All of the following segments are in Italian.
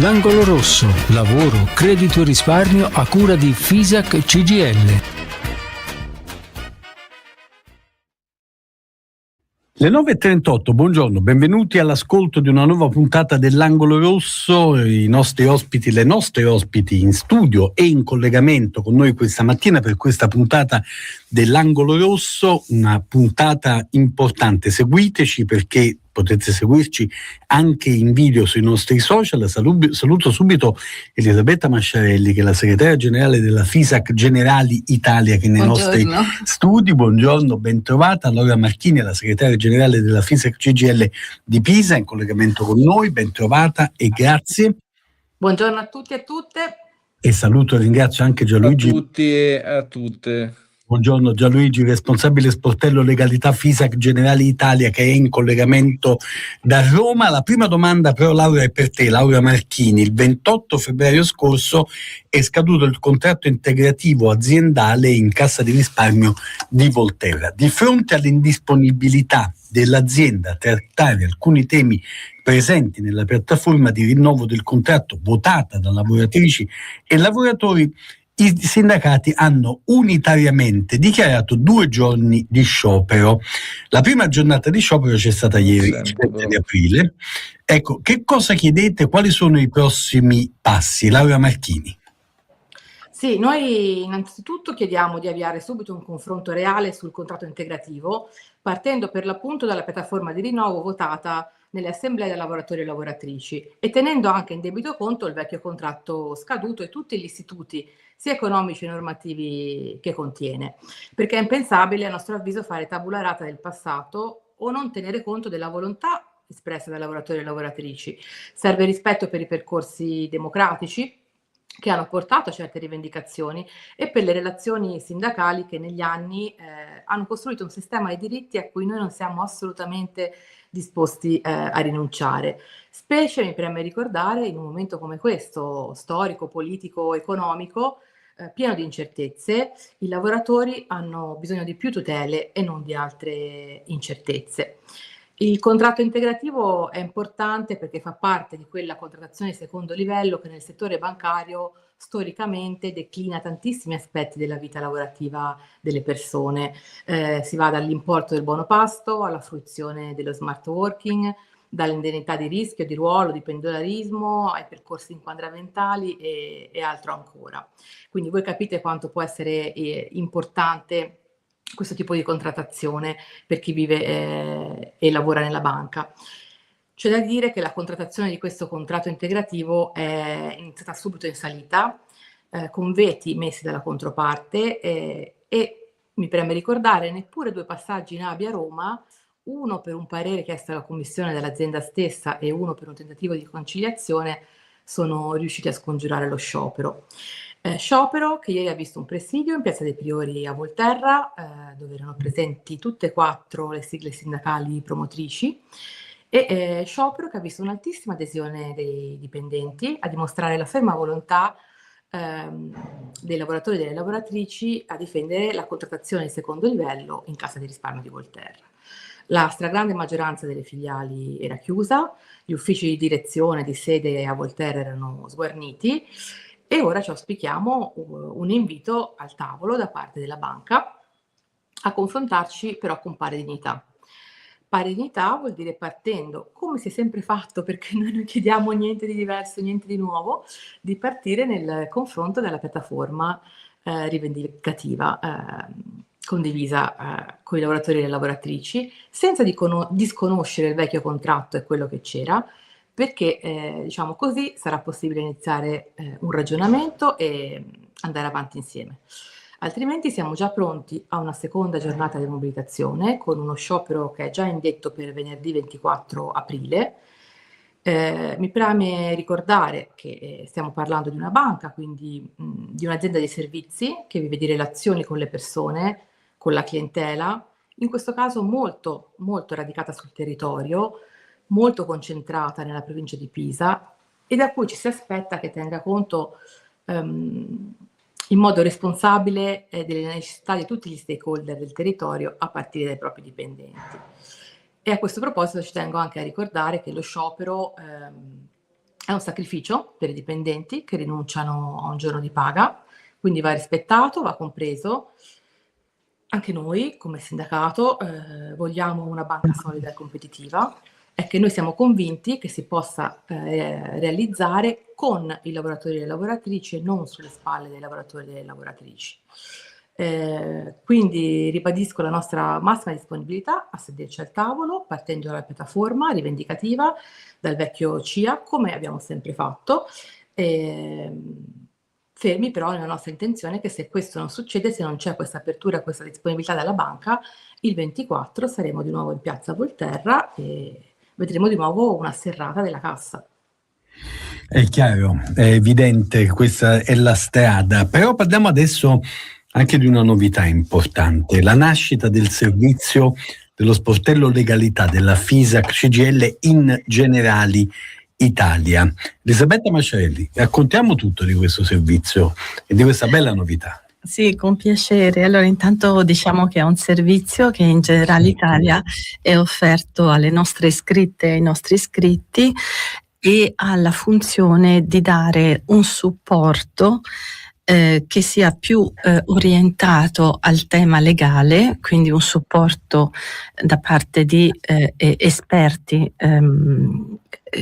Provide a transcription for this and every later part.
L'angolo rosso, lavoro, credito e risparmio a cura di FISAC CGIL. Le 9.38, buongiorno, benvenuti all'ascolto di una nuova puntata dell'Angolo Rosso. I nostri ospiti, le nostre ospiti in studio e in collegamento con noi questa mattina per questa puntata dell'Angolo Rosso, una puntata importante. Seguiteci perché potete seguirci anche in video sui nostri social. Saluto subito Elisabetta Masciarelli, che è la segretaria generale della FISAC Generali Italia, che è nei nostri studi. Buongiorno, ben trovata. Laura Marchini, la segretaria generale della FISAC CGIL di Pisa, in collegamento con noi. Ben trovata e grazie. Buongiorno a tutti e a tutte. E saluto e ringrazio anche Gianluigi. A tutti e a tutte. Buongiorno Gianluigi, responsabile sportello legalità FISAC Generali Italia, che è in collegamento da Roma. La prima domanda però, Laura, è per te, Laura Marchini. Il 28 febbraio scorso è scaduto il contratto integrativo aziendale in Cassa di Risparmio di Volterra. Di fronte all'indisponibilità dell'azienda a trattare alcuni temi presenti nella piattaforma di rinnovo del contratto votata da lavoratrici e lavoratori, i sindacati hanno unitariamente dichiarato 2 giorni di sciopero. La prima giornata di sciopero c'è stata ieri, il 7 di aprile. Ecco, che cosa chiedete? Quali sono i prossimi passi? Laura Marchini. Sì, noi innanzitutto chiediamo di avviare subito un confronto reale sul contratto integrativo, partendo per l'appunto dalla piattaforma di rinnovo votata nelle assemblee dei lavoratori e lavoratrici e tenendo anche in debito conto il vecchio contratto scaduto e tutti gli istituti sia economici e normativi che contiene, perché è impensabile a nostro avviso fare tabula rasa del passato o non tenere conto della volontà espressa dai lavoratori e lavoratrici. Serve rispetto per i percorsi democratici che hanno portato a certe rivendicazioni e per le relazioni sindacali che negli anni hanno costruito un sistema di diritti a cui noi non siamo assolutamente disposti a rinunciare. Specie, mi preme ricordare, in un momento come questo, storico, politico, economico, pieno di incertezze, i lavoratori hanno bisogno di più tutele e non di altre incertezze. Il contratto integrativo è importante perché fa parte di quella contrattazione di secondo livello che nel settore bancario storicamente declina tantissimi aspetti della vita lavorativa delle persone. Si va dall'importo del buono pasto alla fruizione dello smart working, dall'indennità di rischio, di ruolo, di pendolarismo, ai percorsi inquadramentali e altro ancora. Quindi voi capite quanto può essere importante questo tipo di contrattazione per chi vive e lavora nella banca. C'è da dire che la contrattazione di questo contratto integrativo è iniziata subito in salita, con veti messi dalla controparte e mi preme ricordare neppure 2 passaggi in ABI a Roma, uno per un parere chiesto alla commissione dell'azienda stessa e uno per un tentativo di conciliazione, sono riusciti a scongiurare lo sciopero. Sciopero che ieri ha visto un presidio in Piazza dei Priori a Volterra, dove erano presenti tutte e 4 le sigle sindacali promotrici, e sciopero che ha visto un'altissima adesione dei dipendenti a dimostrare la ferma volontà dei lavoratori e delle lavoratrici a difendere la contrattazione di secondo livello in Cassa di Risparmio di Volterra. La stragrande maggioranza delle filiali era chiusa, gli uffici di direzione di sede a Volterra erano sguarniti e ora ci auspichiamo un invito al tavolo da parte della banca a confrontarci però con pari dignità. Pari dignità vuol dire partendo, come si è sempre fatto, perché noi non chiediamo niente di diverso, niente di nuovo, di partire nel confronto della piattaforma rivendicativa condivisa con i lavoratori e le lavoratrici, senza disconoscere il vecchio contratto e quello che c'era, perché diciamo così sarà possibile iniziare un ragionamento e andare avanti insieme. Altrimenti siamo già pronti a una seconda giornata di mobilitazione con uno sciopero che è già indetto per venerdì 24 aprile. Mi preme ricordare che stiamo parlando di una banca, quindi di un'azienda di servizi che vive di relazioni con le persone, con la clientela, in questo caso molto, molto radicata sul territorio, molto concentrata nella provincia di Pisa e da cui ci si aspetta che tenga conto in modo responsabile delle necessità di tutti gli stakeholder del territorio a partire dai propri dipendenti. E a questo proposito ci tengo anche a ricordare che lo sciopero È un sacrificio per i dipendenti che rinunciano a un giorno di paga, quindi va rispettato, va compreso. Anche noi, come sindacato, vogliamo una banca solida e competitiva e che noi siamo convinti che si possa realizzare con i lavoratori e le lavoratrici e non sulle spalle dei lavoratori e delle lavoratrici. Quindi ribadisco la nostra massima disponibilità a sederci al tavolo, partendo dalla piattaforma rivendicativa, dal vecchio CIA, come abbiamo sempre fatto, fermi però nella nostra intenzione che se questo non succede, se non c'è questa apertura, questa disponibilità dalla banca, il 24 saremo di nuovo in piazza Volterra e vedremo di nuovo una serrata della cassa. È chiaro, è evidente che questa è la strada, però parliamo adesso anche di una novità importante, la nascita del servizio dello sportello legalità della FISAC CGIL in Generali Italia. Elisabetta Masciarelli, raccontiamo tutto di questo servizio e di questa bella novità. Sì, con piacere. Allora, intanto diciamo che è un servizio che in Generali Italia è offerto alle nostre iscritte e ai nostri iscritti e ha la funzione di dare un supporto che sia più orientato al tema legale, quindi un supporto da parte di esperti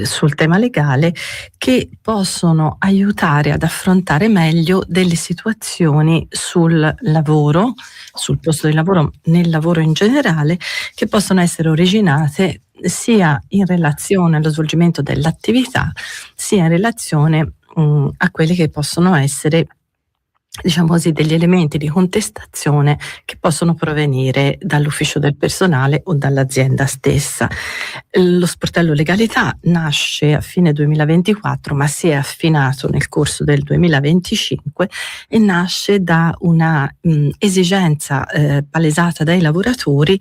sul tema legale che possono aiutare ad affrontare meglio delle situazioni sul lavoro, sul posto di lavoro, nel lavoro in generale, che possono essere originate sia in relazione allo svolgimento dell'attività, sia in relazione a quelli che possono essere, diciamo così, degli elementi di contestazione che possono provenire dall'ufficio del personale o dall'azienda stessa. Lo sportello legalità nasce a fine 2024, ma si è affinato nel corso del 2025 e nasce da una esigenza palesata dai lavoratori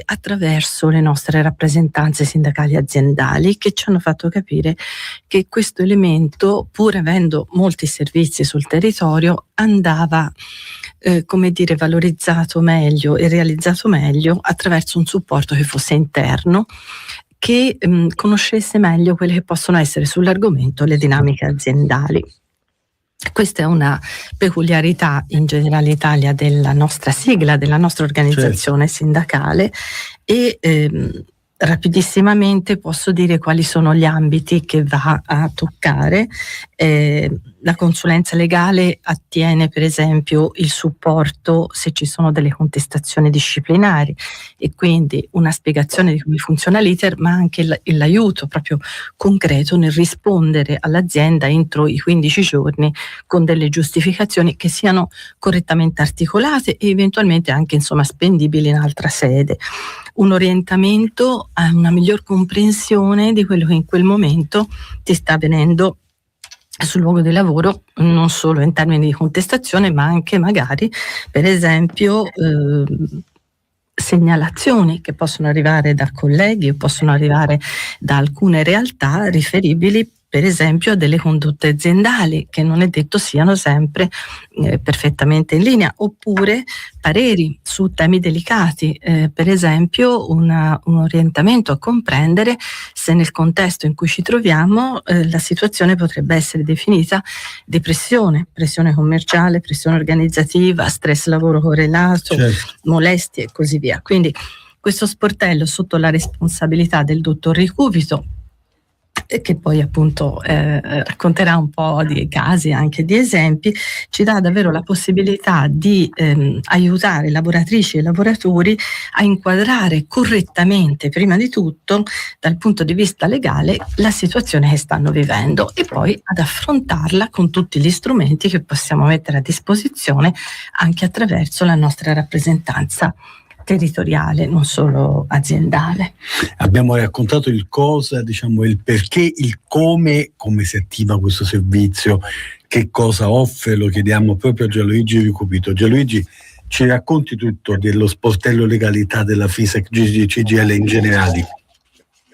attraverso le nostre rappresentanze sindacali aziendali, che ci hanno fatto capire che questo elemento, pur avendo molti servizi sul territorio, andava come dire, valorizzato meglio e realizzato meglio attraverso un supporto che fosse interno, che conoscesse meglio quelle che possono essere sull'argomento le dinamiche aziendali. Questa è una peculiarità in Generali Italia della nostra sigla, della nostra organizzazione sindacale e rapidissimamente posso dire quali sono gli ambiti che va a toccare. La consulenza legale attiene per esempio il supporto se ci sono delle contestazioni disciplinari e quindi una spiegazione di come funziona l'iter, ma anche l'aiuto proprio concreto nel rispondere all'azienda entro i 15 giorni con delle giustificazioni che siano correttamente articolate e eventualmente anche insomma spendibili in altra sede. Un orientamento a una miglior comprensione di quello che in quel momento ti sta avvenendo sul luogo di lavoro, non solo in termini di contestazione, ma anche magari, per esempio, segnalazioni che possono arrivare da colleghi o possono arrivare da alcune realtà riferibili per esempio a delle condotte aziendali che non è detto siano sempre perfettamente in linea, oppure pareri su temi delicati, per esempio un orientamento a comprendere se nel contesto in cui ci troviamo la situazione potrebbe essere definita depressione, pressione commerciale, pressione organizzativa, stress lavoro correlato, molestie e così via. Quindi questo sportello sotto la responsabilità del dottor Ricubito, che poi appunto racconterà un po' di casi, anche di esempi, ci dà davvero la possibilità di aiutare lavoratrici e lavoratori a inquadrare correttamente, prima di tutto, dal punto di vista legale, la situazione che stanno vivendo e poi ad affrontarla con tutti gli strumenti che possiamo mettere a disposizione anche attraverso la nostra rappresentanza territoriale, non solo aziendale. Abbiamo raccontato il cosa, diciamo il perché, il come si attiva questo servizio, che cosa offre, lo chiediamo proprio a Gianluigi Ricubito. Gianluigi, ci racconti tutto dello sportello legalità della FISAC CGIL in generale?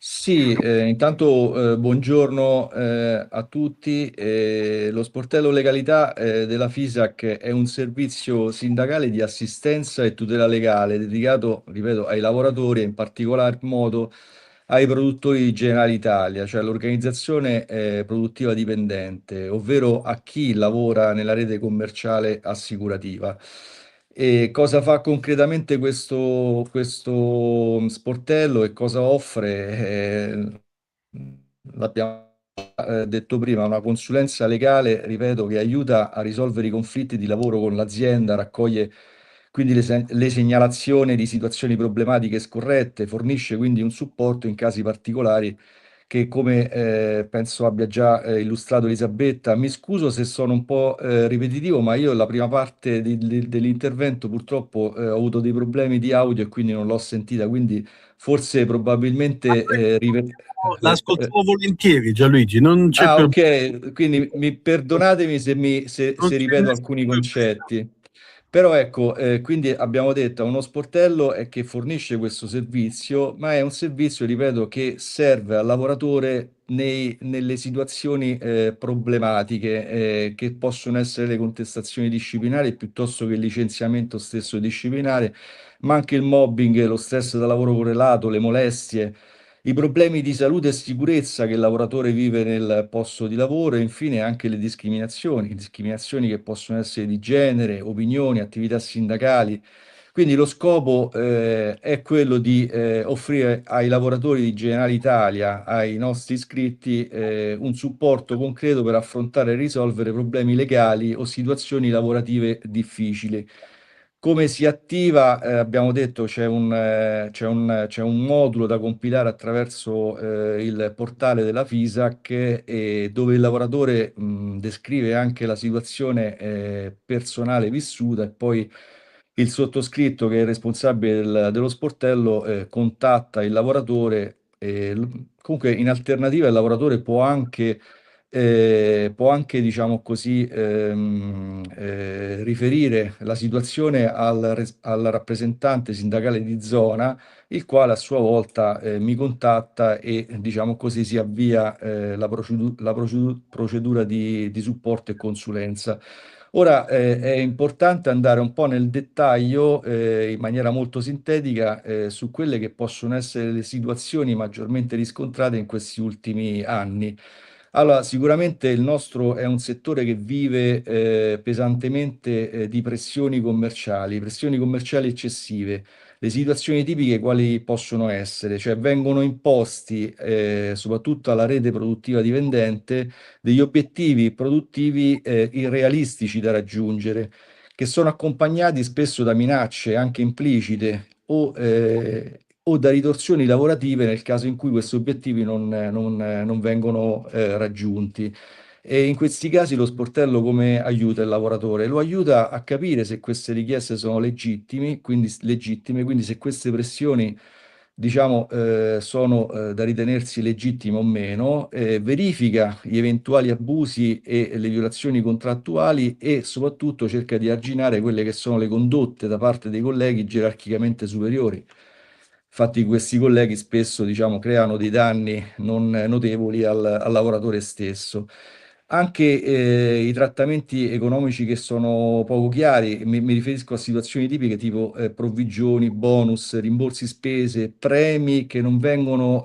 Sì, intanto buongiorno a tutti. Lo sportello legalità della FISAC è un servizio sindacale di assistenza e tutela legale dedicato, ripeto, ai lavoratori e in particolar modo ai produttori di Generalitalia, cioè l'organizzazione produttiva dipendente, ovvero a chi lavora nella rete commerciale assicurativa. E cosa fa concretamente questo sportello e cosa offre? L'abbiamo detto prima, una consulenza legale, ripeto, che aiuta a risolvere i conflitti di lavoro con l'azienda, raccoglie quindi le segnalazioni di situazioni problematiche scorrette, fornisce quindi un supporto in casi particolari che, come penso abbia già illustrato Elisabetta. Mi scuso se sono un po' ripetitivo, ma io la prima parte dell'intervento purtroppo ho avuto dei problemi di audio e quindi non l'ho sentita, quindi forse Ma probabilmente l'ascoltavo volentieri, Gianluigi, non c'è Ah, problema. ok, quindi perdonatemi Non se c'è ripeto nessun alcuni problema. concetti. Però ecco, quindi abbiamo detto uno sportello è che fornisce questo servizio, ma è un servizio, ripeto, che serve al lavoratore nelle situazioni problematiche, che possono essere le contestazioni disciplinari piuttosto che il licenziamento stesso disciplinare, ma anche il mobbing, lo stress da lavoro correlato, le molestie, i problemi di salute e sicurezza che il lavoratore vive nel posto di lavoro e infine anche le discriminazioni che possono essere di genere, opinioni, attività sindacali. Quindi lo scopo è quello di offrire ai lavoratori di Generalitalia, ai nostri iscritti, un supporto concreto per affrontare e risolvere problemi legali o situazioni lavorative difficili. Come si attiva? Abbiamo detto c'è un modulo da compilare attraverso il portale della FISAC, dove il lavoratore descrive anche la situazione personale vissuta e poi il sottoscritto, che è il responsabile dello sportello, contatta il lavoratore. Comunque, in alternativa, il lavoratore può anche, diciamo così, riferire la situazione al rappresentante sindacale di zona, il quale a sua volta mi contatta e, diciamo così, si avvia la procedura di supporto e consulenza. Ora è importante andare un po' nel dettaglio, in maniera molto sintetica, su quelle che possono essere le situazioni maggiormente riscontrate in questi ultimi anni. Allora, sicuramente il nostro è un settore che vive pesantemente di pressioni commerciali eccessive. Le situazioni tipiche quali possono essere? Cioè vengono imposti, soprattutto alla rete produttiva dipendente, degli obiettivi produttivi irrealistici da raggiungere, che sono accompagnati spesso da minacce anche implicite o da ritorsioni lavorative nel caso in cui questi obiettivi non vengono raggiunti. E in questi casi lo sportello come aiuta il lavoratore? Lo aiuta a capire se queste richieste sono legittime, quindi se queste pressioni, diciamo, sono da ritenersi legittime o meno, verifica gli eventuali abusi e le violazioni contrattuali e soprattutto cerca di arginare quelle che sono le condotte da parte dei colleghi gerarchicamente superiori. Infatti questi colleghi spesso, diciamo, creano dei danni non notevoli al lavoratore stesso. Anche i trattamenti economici che sono poco chiari, mi riferisco a situazioni tipiche tipo provvigioni, bonus, rimborsi spese, premi che non vengono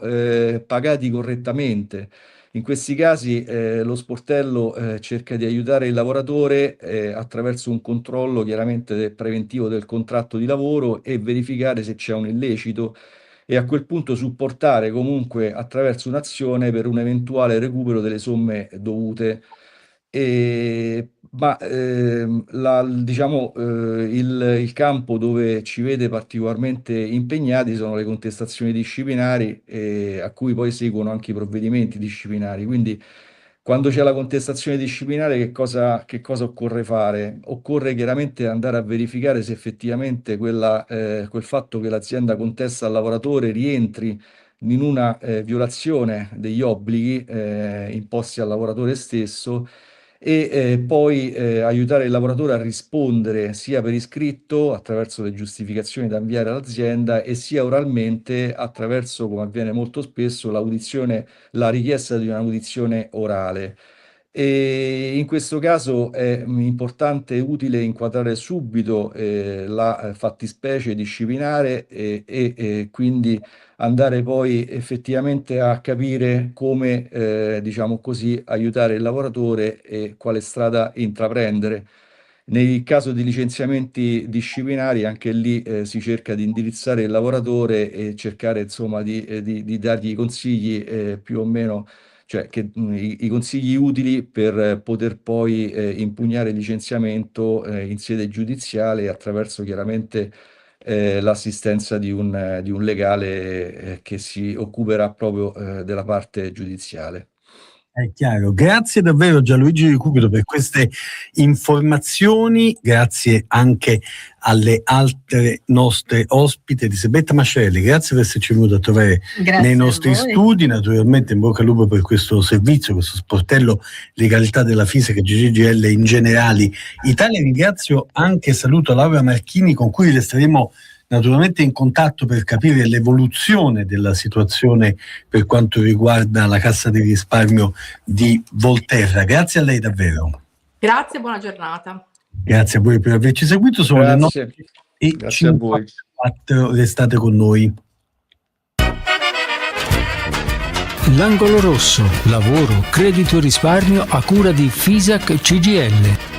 pagati correttamente. In questi casi lo sportello cerca di aiutare il lavoratore attraverso un controllo chiaramente preventivo del contratto di lavoro e verificare se c'è un illecito e a quel punto supportare comunque attraverso un'azione per un eventuale recupero delle somme dovute. Diciamo, il campo dove ci vede particolarmente impegnati sono le contestazioni disciplinari, a cui poi seguono anche i provvedimenti disciplinari. Quindi, quando c'è la contestazione disciplinare, che cosa occorre fare? Occorre chiaramente andare a verificare se effettivamente quel fatto che l'azienda contesta al lavoratore rientri in una violazione degli obblighi imposti al lavoratore stesso e poi aiutare il lavoratore a rispondere sia per iscritto attraverso le giustificazioni da inviare all'azienda e sia oralmente attraverso, come avviene molto spesso, la richiesta di un'audizione orale. E in questo caso è importante e utile inquadrare subito la fattispecie disciplinare e quindi andare poi effettivamente a capire come, diciamo così, aiutare il lavoratore e quale strada intraprendere. Nel caso di licenziamenti disciplinari, anche lì si cerca di indirizzare il lavoratore e cercare insomma di dargli i consigli più o meno, cioè i consigli utili per poter poi impugnare il licenziamento in sede giudiziale attraverso chiaramente l'assistenza di un legale che si occuperà proprio della parte giudiziale. È chiaro. Grazie davvero Gianluigi Di Cupido per queste informazioni, grazie anche alle altre nostre ospiti, Elisabetta Masciarelli, grazie per esserci venuto a trovare nei nostri studi, naturalmente in bocca al lupo per questo servizio, questo sportello legalità della fisica CGIL in generale Italia. Ringrazio anche e saluto Laura Marchini, con cui resteremo naturalmente in contatto per capire l'evoluzione della situazione per quanto riguarda la Cassa di risparmio di Volterra. Grazie a lei davvero. Grazie, buona giornata. Grazie a voi per averci seguito. Sono le 9:54, restate con noi. L'angolo rosso, lavoro, credito e risparmio a cura di FISAC CGIL.